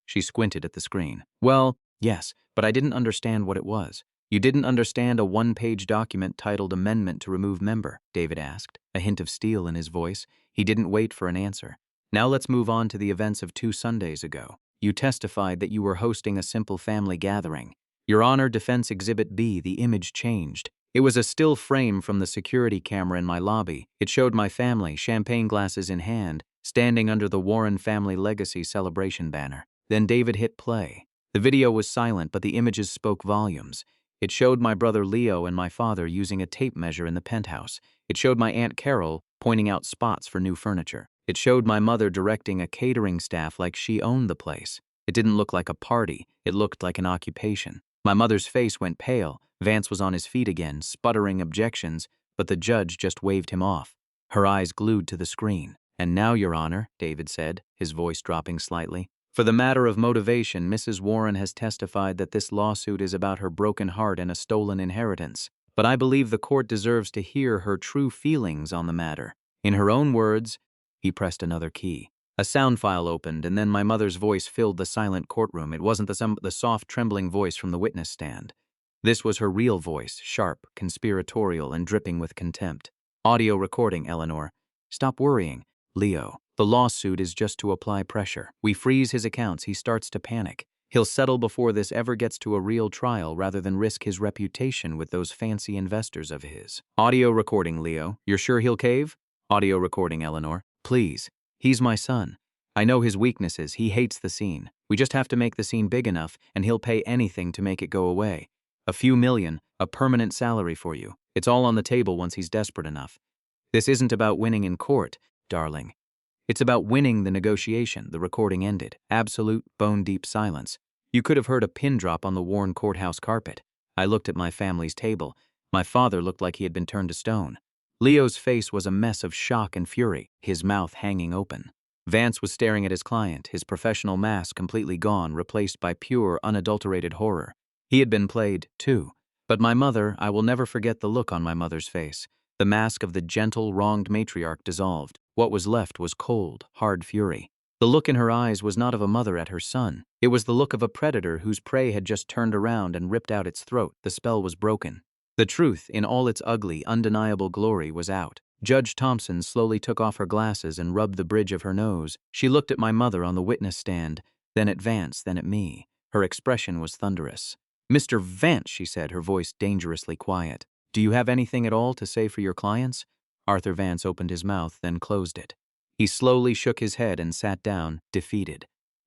She squinted at the screen. "Well, yes, but I didn't understand what it was." "You didn't understand a one-page document titled Amendment to Remove Member?" David asked, a hint of steel in his voice. He didn't wait for an answer. "Now let's move on to the events of 2 Sundays ago. You testified that you were hosting a simple family gathering." "Your Honor, Defense Exhibit B," the image changed. It was a still frame from the security camera in my lobby. It showed my family, champagne glasses in hand, standing under the Warren Family Legacy Celebration banner. Then David hit play. The video was silent, but the images spoke volumes. It showed my brother Leo and my father using a tape measure in the penthouse. It showed my Aunt Carol pointing out spots for new furniture. It showed my mother directing a catering staff like she owned the place. It didn't look like a party. It looked like an occupation. My mother's face went pale. Vance was on his feet again, sputtering objections, but the judge just waved him off. Her eyes glued to the screen. "And now, Your Honor," David said, his voice dropping slightly, "for the matter of motivation, Mrs. Warren has testified that this lawsuit is about her broken heart and a stolen inheritance. But I believe the court deserves to hear her true feelings on the matter. In her own words," he pressed another key, A sound file opened, and then my mother's voice filled the silent courtroom. It wasn't the soft, trembling voice from the witness stand. This was her real voice, sharp, conspiratorial, and dripping with contempt. Audio recording, Eleanor. Stop worrying. Leo. The lawsuit is just to apply pressure. We freeze his accounts. He starts to panic. He'll settle before this ever gets to a real trial rather than risk his reputation with those fancy investors of his. Audio recording, Leo. You're sure he'll cave? Audio recording, Eleanor. Please. He's my son. I know his weaknesses. He hates the scene. We just have to make the scene big enough, and he'll pay anything to make it go away. A few million, a permanent salary for you. It's all on the table once he's desperate enough. This isn't about winning in court, darling. It's about winning the negotiation. The recording ended. Absolute, bone-deep silence. You could have heard a pin drop on the worn courthouse carpet. I looked at my family's table. My father looked like he had been turned to stone. Leo's face was a mess of shock and fury, his mouth hanging open. Vance was staring at his client, his professional mask completely gone, replaced by pure, unadulterated horror. He had been played, too. But my mother, I will never forget the look on my mother's face. The mask of the gentle, wronged matriarch dissolved. What was left was cold, hard fury. The look in her eyes was not of a mother at her son. It was the look of a predator whose prey had just turned around and ripped out its throat. The spell was broken. The truth, in all its ugly, undeniable glory, was out. Judge Thompson slowly took off her glasses and rubbed the bridge of her nose. She looked at my mother on the witness stand, then at Vance, then at me. Her expression was thunderous. "Mr. Vance," she said, her voice dangerously quiet, "do you have anything at all to say for your clients?" Arthur Vance opened his mouth, then closed it. He slowly shook his head and sat down, defeated.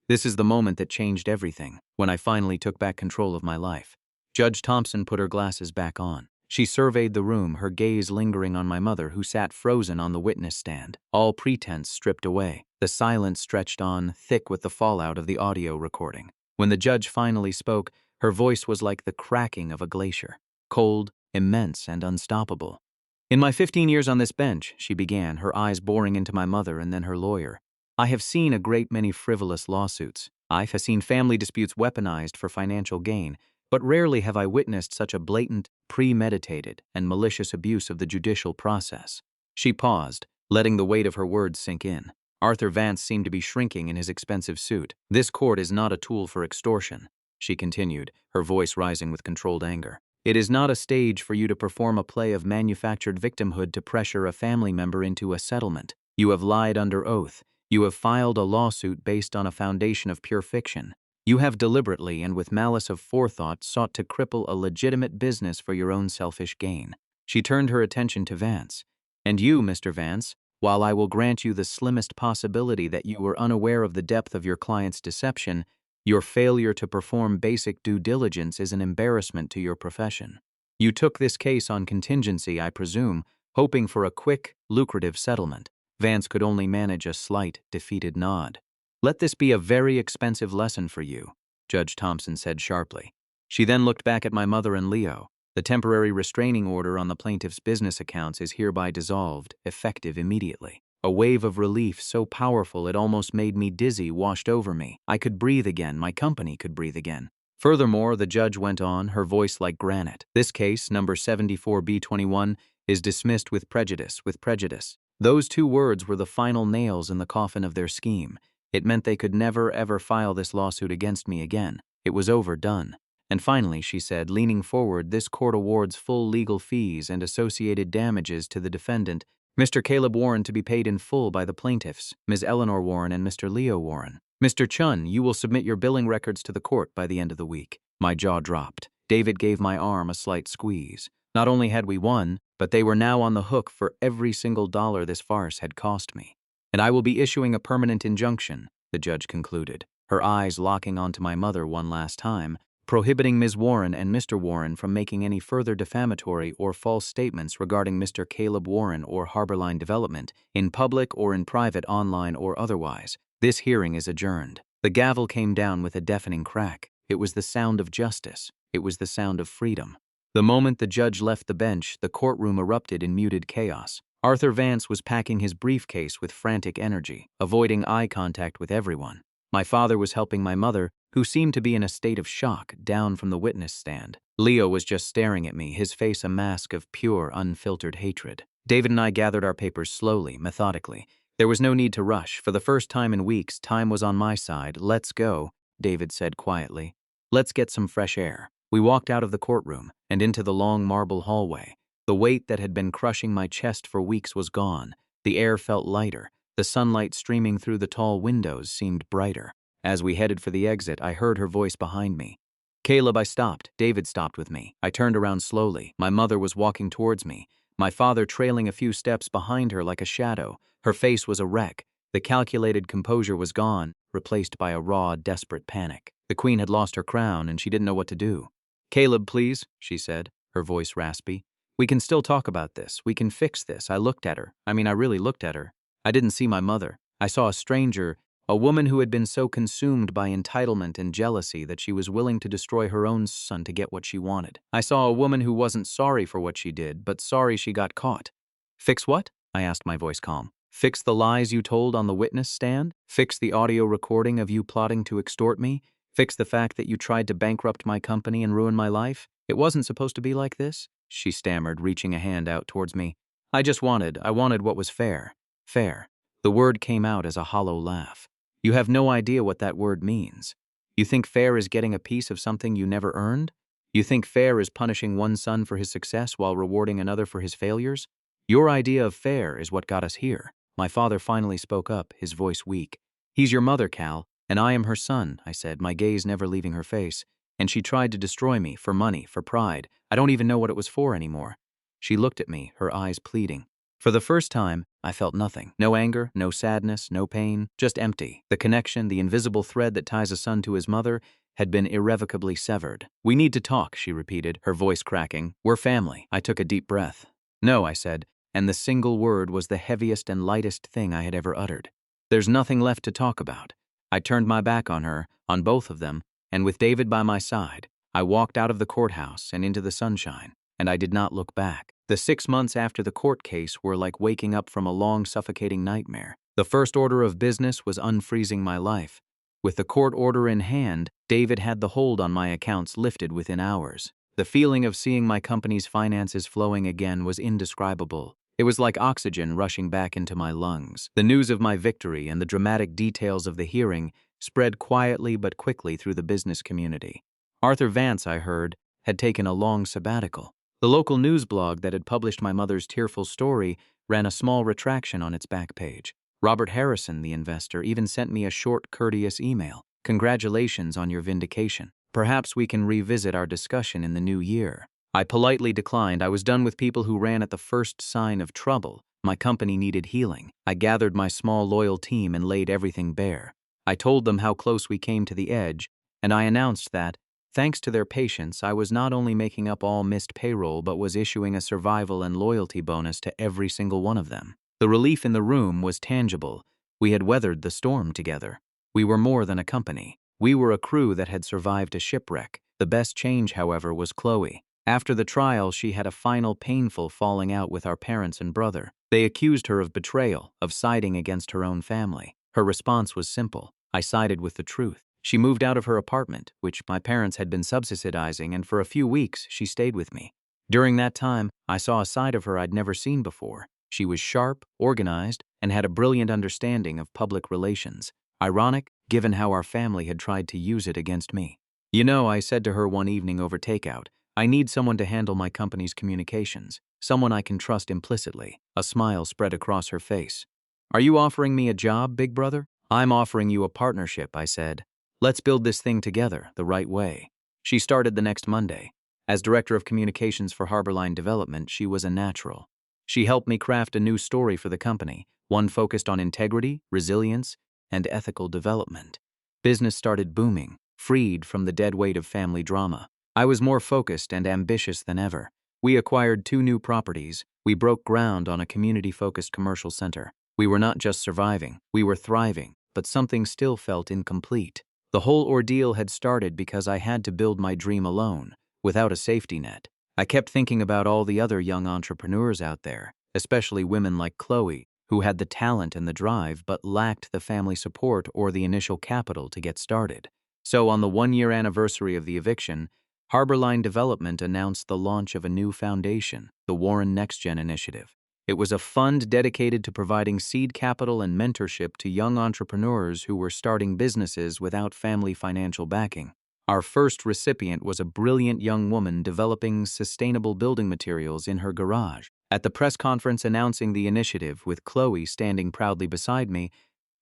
This is the moment that changed everything, when I finally took back control of my life. Judge Thompson put her glasses back on. She surveyed the room, her gaze lingering on my mother, who sat frozen on the witness stand, all pretense stripped away. The silence stretched on, thick with the fallout of the audio recording. When the judge finally spoke, her voice was like the cracking of a glacier, cold, immense, and unstoppable. "In my 15 years on this bench," she began, her eyes boring into my mother and then her lawyer, "I have seen a great many frivolous lawsuits. I have seen family disputes weaponized for financial gain, but rarely have I witnessed such a blatant, premeditated, and malicious abuse of the judicial process." She paused, letting the weight of her words sink in. Arthur Vance seemed to be shrinking in his expensive suit. "This court is not a tool for extortion," she continued, her voice rising with controlled anger. "It is not a stage for you to perform a play of manufactured victimhood to pressure a family member into a settlement. You have lied under oath. You have filed a lawsuit based on a foundation of pure fiction. You have deliberately and with malice of forethought sought to cripple a legitimate business for your own selfish gain." She turned her attention to Vance. "And you, Mr. Vance, while I will grant you the slimmest possibility that you were unaware of the depth of your client's deception, your failure to perform basic due diligence is an embarrassment to your profession. You took this case on contingency, I presume, hoping for a quick, lucrative settlement." Vance could only manage a slight, defeated nod. "Let this be a very expensive lesson for you," Judge Thompson said sharply. She then looked back at my mother and Leo. "The temporary restraining order on the plaintiff's business accounts is hereby dissolved, effective immediately." A wave of relief so powerful it almost made me dizzy washed over me. I could breathe again. My company could breathe again. Furthermore, the judge went on, her voice like granite. "This case, number 74B21, is dismissed with prejudice, with prejudice." Those two words were the final nails in the coffin of their scheme. It meant they could never, ever file this lawsuit against me again. It was overdone. And finally, she said, leaning forward, "This court awards full legal fees and associated damages to the defendant, Mr. Caleb Warren, to be paid in full by the plaintiffs, Ms. Eleanor Warren and Mr. Leo Warren. Mr. Chun, you will submit your billing records to the court by the end of the week." My jaw dropped. David gave my arm a slight squeeze. Not only had we won, but they were now on the hook for every single dollar this farce had cost me. "And I will be issuing a permanent injunction," the judge concluded, her eyes locking onto my mother one last time, "prohibiting Ms. Warren and Mr. Warren from making any further defamatory or false statements regarding Mr. Caleb Warren or Harborline Development, in public or in private, online or otherwise. This hearing is adjourned." The gavel came down with a deafening crack. It was the sound of justice. It was the sound of freedom. The moment the judge left the bench, the courtroom erupted in muted chaos. Arthur Vance was packing his briefcase with frantic energy, avoiding eye contact with everyone. My father was helping my mother, who seemed to be in a state of shock, down from the witness stand. Leo was just staring at me, his face a mask of pure, unfiltered hatred. David and I gathered our papers slowly, methodically. There was no need to rush. For the first time in weeks, time was on my side. "Let's go," David said quietly. "Let's get some fresh air." We walked out of the courtroom and into the long marble hallway. The weight that had been crushing my chest for weeks was gone. The air felt lighter. The sunlight streaming through the tall windows seemed brighter. As we headed for the exit, I heard her voice behind me. "Caleb," I stopped. David stopped with me. I turned around slowly. My mother was walking towards me, my father trailing a few steps behind her like a shadow. Her face was a wreck. The calculated composure was gone, replaced by a raw, desperate panic. The queen had lost her crown, and she didn't know what to do. "Caleb, please," she said, her voice raspy. "We can still talk about this. We can fix this." I looked at her. I really looked at her. I didn't see my mother. I saw a stranger, a woman who had been so consumed by entitlement and jealousy that she was willing to destroy her own son to get what she wanted. I saw a woman who wasn't sorry for what she did, but sorry she got caught. "Fix what?" I asked, my voice calm. "Fix the lies you told on the witness stand? Fix the audio recording of you plotting to extort me? Fix the fact that you tried to bankrupt my company and ruin my life? It wasn't supposed to be like this," she stammered, reaching a hand out towards me. I wanted what was fair." "Fair." The word came out as a hollow laugh. "You have no idea what that word means. You think fair is getting a piece of something you never earned? You think fair is punishing one son for his success while rewarding another for his failures? Your idea of fair is what got us here." My father finally spoke up, his voice weak. "He's your mother, Cal, and I am her son," I said, my gaze never leaving her face. "And she tried to destroy me, for money, for pride. I don't even know what it was for anymore." She looked at me, her eyes pleading. For the first time, I felt nothing. No anger, no sadness, no pain, just empty. The connection, the invisible thread that ties a son to his mother, had been irrevocably severed. "We need to talk," she repeated, her voice cracking. "We're family." I took a deep breath. "No," I said, and the single word was the heaviest and lightest thing I had ever uttered. "There's nothing left to talk about." I turned my back on her, on both of them, and with David by my side, I walked out of the courthouse and into the sunshine, and I did not look back. The 6 months after the court case were like waking up from a long, suffocating nightmare. The first order of business was unfreezing my life. With the court order in hand, David had the hold on my accounts lifted within hours. The feeling of seeing my company's finances flowing again was indescribable. It was like oxygen rushing back into my lungs. The news of my victory and the dramatic details of the hearing spread quietly but quickly through the business community. Arthur Vance, I heard, had taken a long sabbatical. The local news blog that had published my mother's tearful story ran a small retraction on its back page. Robert Harrison, the investor, even sent me a short, courteous email. "Congratulations on your vindication. Perhaps we can revisit our discussion in the new year." I politely declined. I was done with people who ran at the first sign of trouble. My company needed healing. I gathered my small, loyal team and laid everything bare. I told them how close we came to the edge, and I announced that, thanks to their patience, I was not only making up all missed payroll but was issuing a survival and loyalty bonus to every single one of them. The relief in the room was tangible. We had weathered the storm together. We were more than a company. We were a crew that had survived a shipwreck. The best change, however, was Chloe. After the trial, she had a final painful falling out with our parents and brother. They accused her of betrayal, of siding against her own family. Her response was simple. I sided with the truth. She moved out of her apartment, which my parents had been subsidizing, and for a few weeks, she stayed with me. During that time, I saw a side of her I'd never seen before. She was sharp, organized, and had a brilliant understanding of public relations. Ironic, given how our family had tried to use it against me. "You know," I said to her one evening over takeout, "I need someone to handle my company's communications, someone I can trust implicitly." A smile spread across her face. "Are you offering me a job, big brother?" "I'm offering you a partnership," I said. "Let's build this thing together, the right way." She started the next Monday. As Director of Communications for Harborline Development, she was a natural. She helped me craft a new story for the company, one focused on integrity, resilience, and ethical development. Business started booming, freed from the dead weight of family drama. I was more focused and ambitious than ever. We acquired 2 new properties. We broke ground on a community-focused commercial center. We were not just surviving, we were thriving, but something still felt incomplete. The whole ordeal had started because I had to build my dream alone, without a safety net. I kept thinking about all the other young entrepreneurs out there, especially women like Chloe, who had the talent and the drive but lacked the family support or the initial capital to get started. So on the 1-year anniversary of the eviction, Harborline Development announced the launch of a new foundation, the Warren NextGen Initiative. It was a fund dedicated to providing seed capital and mentorship to young entrepreneurs who were starting businesses without family financial backing. Our first recipient was a brilliant young woman developing sustainable building materials in her garage. At the press conference announcing the initiative, with Chloe standing proudly beside me,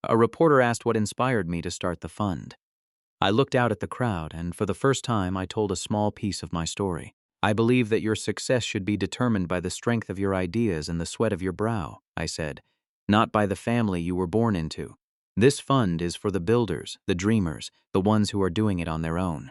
a reporter asked what inspired me to start the fund. I looked out at the crowd, and for the first time I told a small piece of my story. I believe that your success should be determined by the strength of your ideas and the sweat of your brow, I said, not by the family you were born into. This fund is for the builders, the dreamers, the ones who are doing it on their own.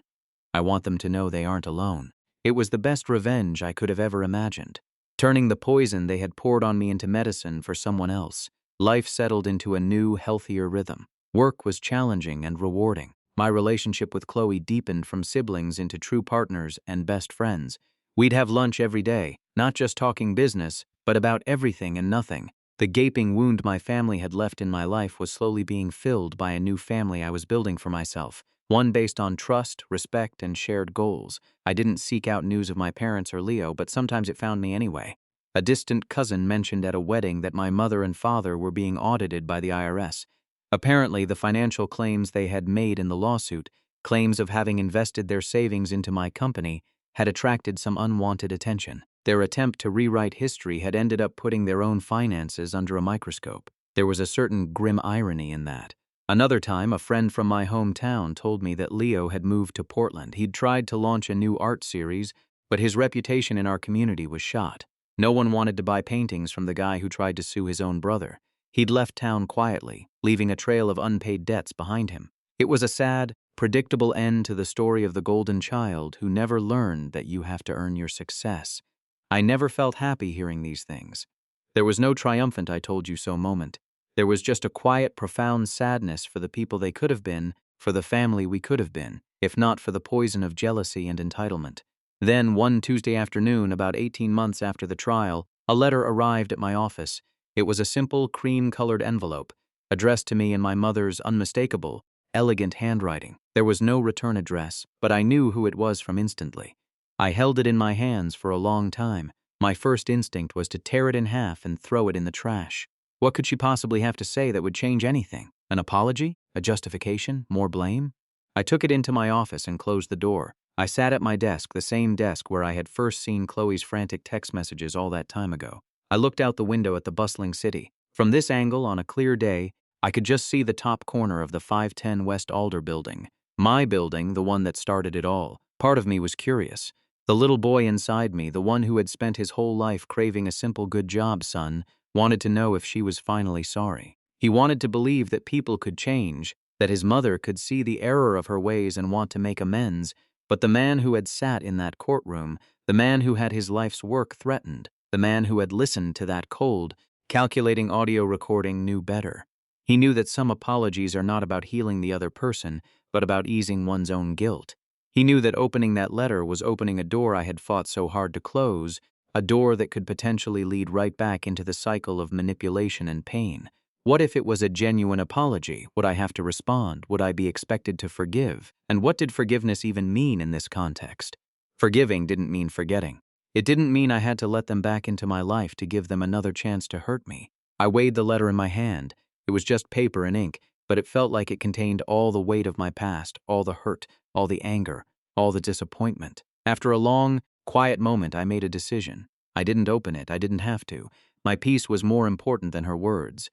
I want them to know they aren't alone. It was the best revenge I could have ever imagined. Turning the poison they had poured on me into medicine for someone else, life settled into a new, healthier rhythm. Work was challenging and rewarding. My relationship with Chloe deepened from siblings into true partners and best friends. We'd have lunch every day, not just talking business, but about everything and nothing. The gaping wound my family had left in my life was slowly being filled by a new family I was building for myself, one based on trust, respect, and shared goals. I didn't seek out news of my parents or Leo, but sometimes it found me anyway. A distant cousin mentioned at a wedding that my mother and father were being audited by the IRS. Apparently, the financial claims they had made in the lawsuit, claims of having invested their savings into my company, had attracted some unwanted attention. Their attempt to rewrite history had ended up putting their own finances under a microscope. There was a certain grim irony in that. Another time, a friend from my hometown told me that Leo had moved to Portland. He'd tried to launch a new art series, but his reputation in our community was shot. No one wanted to buy paintings from the guy who tried to sue his own brother. He'd left town quietly, leaving a trail of unpaid debts behind him. It was a sad, predictable end to the story of the golden child who never learned that you have to earn your success. I never felt happy hearing these things. There was no triumphant I told you so moment. There was just a quiet, profound sadness for the people they could have been, for the family we could have been, if not for the poison of jealousy and entitlement. Then, one Tuesday afternoon, about 18 months after the trial, a letter arrived at my office. It was a simple, cream-colored envelope, addressed to me in my mother's unmistakable, elegant handwriting. There was no return address, but I knew who it was from instantly. I held it in my hands for a long time. My first instinct was to tear it in half and throw it in the trash. What could she possibly have to say that would change anything? An apology? A justification? More blame? I took it into my office and closed the door. I sat at my desk, the same desk where I had first seen Chloe's frantic text messages all that time ago. I looked out the window at the bustling city. From this angle, on a clear day, I could just see the top corner of the 510 West Alder building. My building, the one that started it all. Part of me was curious. The little boy inside me, the one who had spent his whole life craving a simple good job, son, wanted to know if she was finally sorry. He wanted to believe that people could change, that his mother could see the error of her ways and want to make amends, but the man who had sat in that courtroom, the man who had his life's work threatened, the man who had listened to that cold, calculating audio recording knew better. He knew that some apologies are not about healing the other person, but about easing one's own guilt. He knew that opening that letter was opening a door I had fought so hard to close, a door that could potentially lead right back into the cycle of manipulation and pain. What if it was a genuine apology? Would I have to respond? Would I be expected to forgive? And what did forgiveness even mean in this context? Forgiving didn't mean forgetting. It didn't mean I had to let them back into my life to give them another chance to hurt me. I weighed the letter in my hand. It was just paper and ink, but it felt like it contained all the weight of my past, all the hurt, all the anger, all the disappointment. After a long, quiet moment, I made a decision. I didn't open it. I didn't have to. My peace was more important than her words.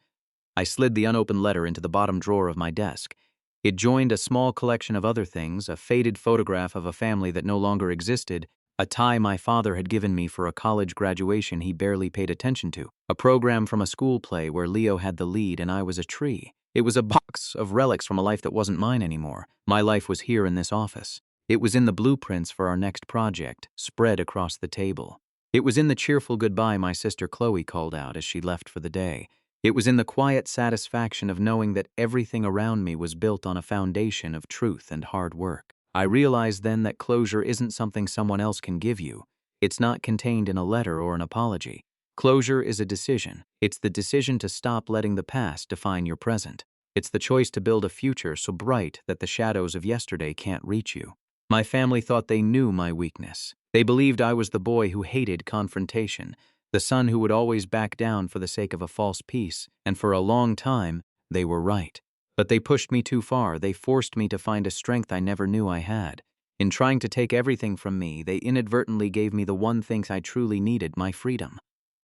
I slid the unopened letter into the bottom drawer of my desk. It joined a small collection of other things, a faded photograph of a family that no longer existed, a tie my father had given me for a college graduation he barely paid attention to, a program from a school play where Leo had the lead and I was a tree. It was a box of relics from a life that wasn't mine anymore. My life was here in this office. It was in the blueprints for our next project, spread across the table. It was in the cheerful goodbye my sister Chloe called out as she left for the day. It was in the quiet satisfaction of knowing that everything around me was built on a foundation of truth and hard work. I realized then that closure isn't something someone else can give you. It's not contained in a letter or an apology. Closure is a decision. It's the decision to stop letting the past define your present. It's the choice to build a future so bright that the shadows of yesterday can't reach you. My family thought they knew my weakness. They believed I was the boy who hated confrontation, the son who would always back down for the sake of a false peace, and for a long time, they were right. But they pushed me too far. They forced me to find a strength I never knew I had. In trying to take everything from me, they inadvertently gave me the one thing I truly needed, my freedom.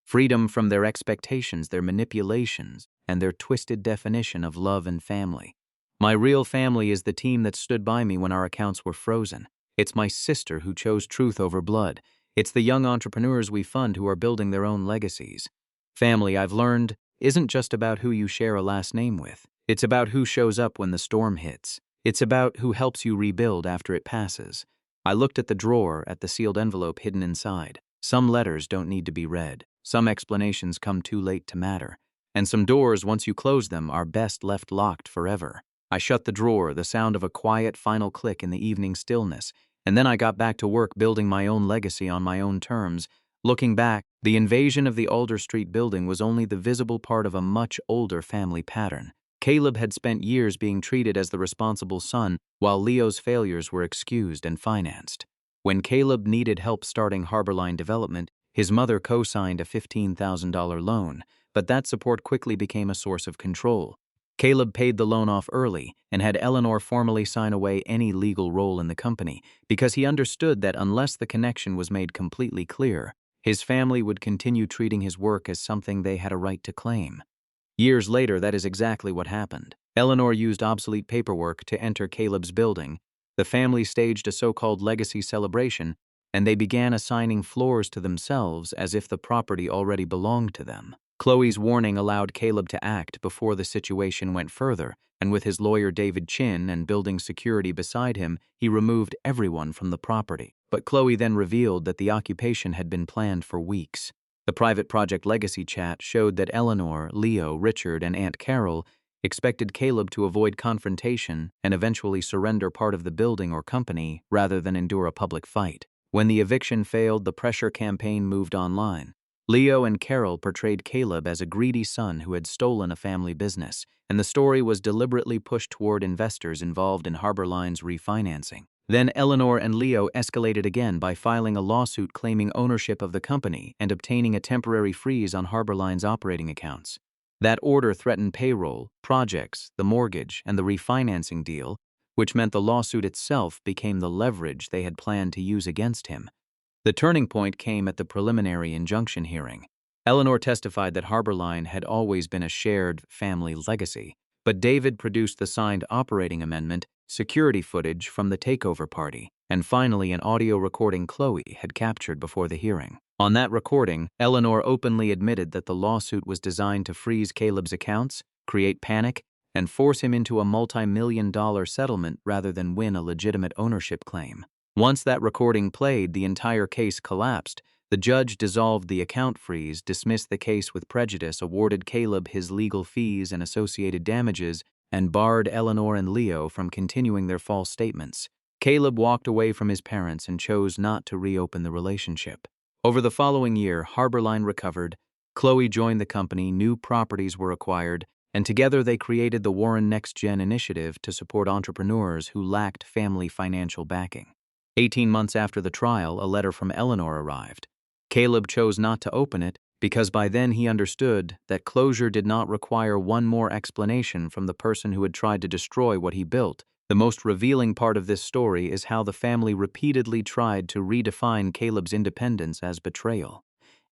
Freedom from their expectations, their manipulations, and their twisted definition of love and family. My real family is the team that stood by me when our accounts were frozen. It's my sister who chose truth over blood. It's the young entrepreneurs we fund who are building their own legacies. Family, I've learned, isn't just about who you share a last name with. It's about who shows up when the storm hits. It's about who helps you rebuild after it passes. I looked at the drawer, at the sealed envelope hidden inside. Some letters don't need to be read. Some explanations come too late to matter. And some doors, once you close them, are best left locked forever. I shut the drawer, the sound of a quiet final click in the evening stillness, and then I got back to work building my own legacy on my own terms. Looking back, the invasion of the Alder Street building was only the visible part of a much older family pattern. Caleb had spent years being treated as the responsible son, while Leo's failures were excused and financed. When Caleb needed help starting Harborline Development, his mother co-signed a $15,000 loan, but that support quickly became a source of control. Caleb paid the loan off early and had Eleanor formally sign away any legal role in the company because he understood that unless the connection was made completely clear, his family would continue treating his work as something they had a right to claim. Years later, that is exactly what happened. Eleanor used obsolete paperwork to enter Caleb's building. The family staged a so-called legacy celebration, and they began assigning floors to themselves as if the property already belonged to them. Chloe's warning allowed Caleb to act before the situation went further, and with his lawyer David Chin and building security beside him, he removed everyone from the property. But Chloe then revealed that the occupation had been planned for weeks. The private Project Legacy chat showed that Eleanor, Leo, Richard, and Aunt Carol expected Caleb to avoid confrontation and eventually surrender part of the building or company rather than endure a public fight. When the eviction failed, the pressure campaign moved online. Leo and Carol portrayed Caleb as a greedy son who had stolen a family business, and the story was deliberately pushed toward investors involved in Harborline's refinancing. Then Eleanor and Leo escalated again by filing a lawsuit claiming ownership of the company and obtaining a temporary freeze on Harborline's operating accounts. That order threatened payroll, projects, the mortgage, and the refinancing deal, which meant the lawsuit itself became the leverage they had planned to use against him. The turning point came at the preliminary injunction hearing. Eleanor testified that Harborline had always been a shared family legacy, but David produced the signed operating amendment, security footage from the takeover party, and finally an audio recording Chloe had captured before the hearing. On that recording, Eleanor openly admitted that the lawsuit was designed to freeze Caleb's accounts, create panic, and force him into a multi-million-dollar settlement rather than win a legitimate ownership claim. Once that recording played, the entire case collapsed. The judge dissolved the account freeze, dismissed the case with prejudice, awarded Caleb his legal fees and associated damages, and barred Eleanor and Leo from continuing their false statements. Caleb walked away from his parents and chose not to reopen the relationship. Over the following year, Harborline recovered, Chloe joined the company, new properties were acquired, and together they created the Warren Next Gen initiative to support entrepreneurs who lacked family financial backing. 18 months after the trial, a letter from Eleanor arrived. Caleb chose not to open it because by then he understood that closure did not require one more explanation from the person who had tried to destroy what he built. The most revealing part of this story is how the family repeatedly tried to redefine Caleb's independence as betrayal.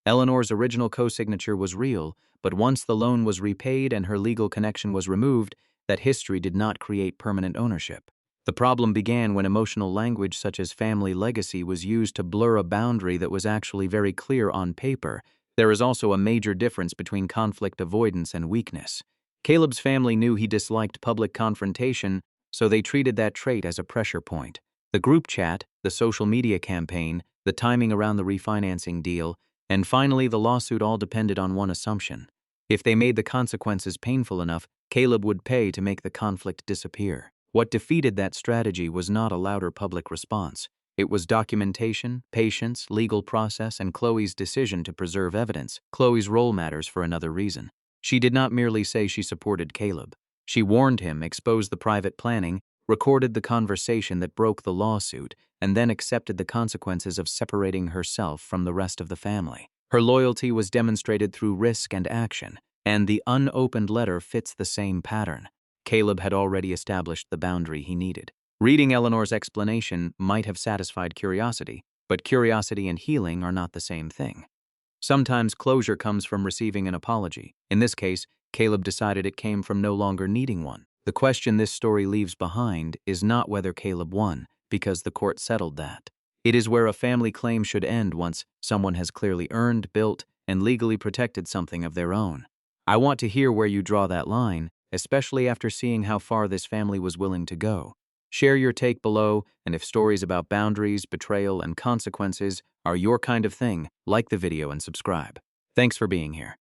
Eleanor's original co-signature was real, but once the loan was repaid and her legal connection was removed, that history did not create permanent ownership. The problem began when emotional language such as family legacy was used to blur a boundary that was actually very clear on paper. There is also a major difference between conflict avoidance and weakness. Caleb's family knew he disliked public confrontation, so they treated that trait as a pressure point. The group chat, the social media campaign, the timing around the refinancing deal, and finally the lawsuit all depended on one assumption. If they made the consequences painful enough, Caleb would pay to make the conflict disappear. What defeated that strategy was not a louder public response. It was documentation, patience, legal process, and Chloe's decision to preserve evidence. Chloe's role matters for another reason. She did not merely say she supported Caleb. She warned him, exposed the private planning, recorded the conversation that broke the lawsuit, and then accepted the consequences of separating herself from the rest of the family. Her loyalty was demonstrated through risk and action, and the unopened letter fits the same pattern. Caleb had already established the boundary he needed. Reading Eleanor's explanation might have satisfied curiosity, but curiosity and healing are not the same thing. Sometimes closure comes from receiving an apology. In this case, Caleb decided it came from no longer needing one. The question this story leaves behind is not whether Caleb won, because the court settled that. It is where a family claim should end once someone has clearly earned, built, and legally protected something of their own. I want to hear where you draw that line, especially after seeing how far this family was willing to go. Share your take below, and if stories about boundaries, betrayal, and consequences are your kind of thing, like the video and subscribe. Thanks for being here.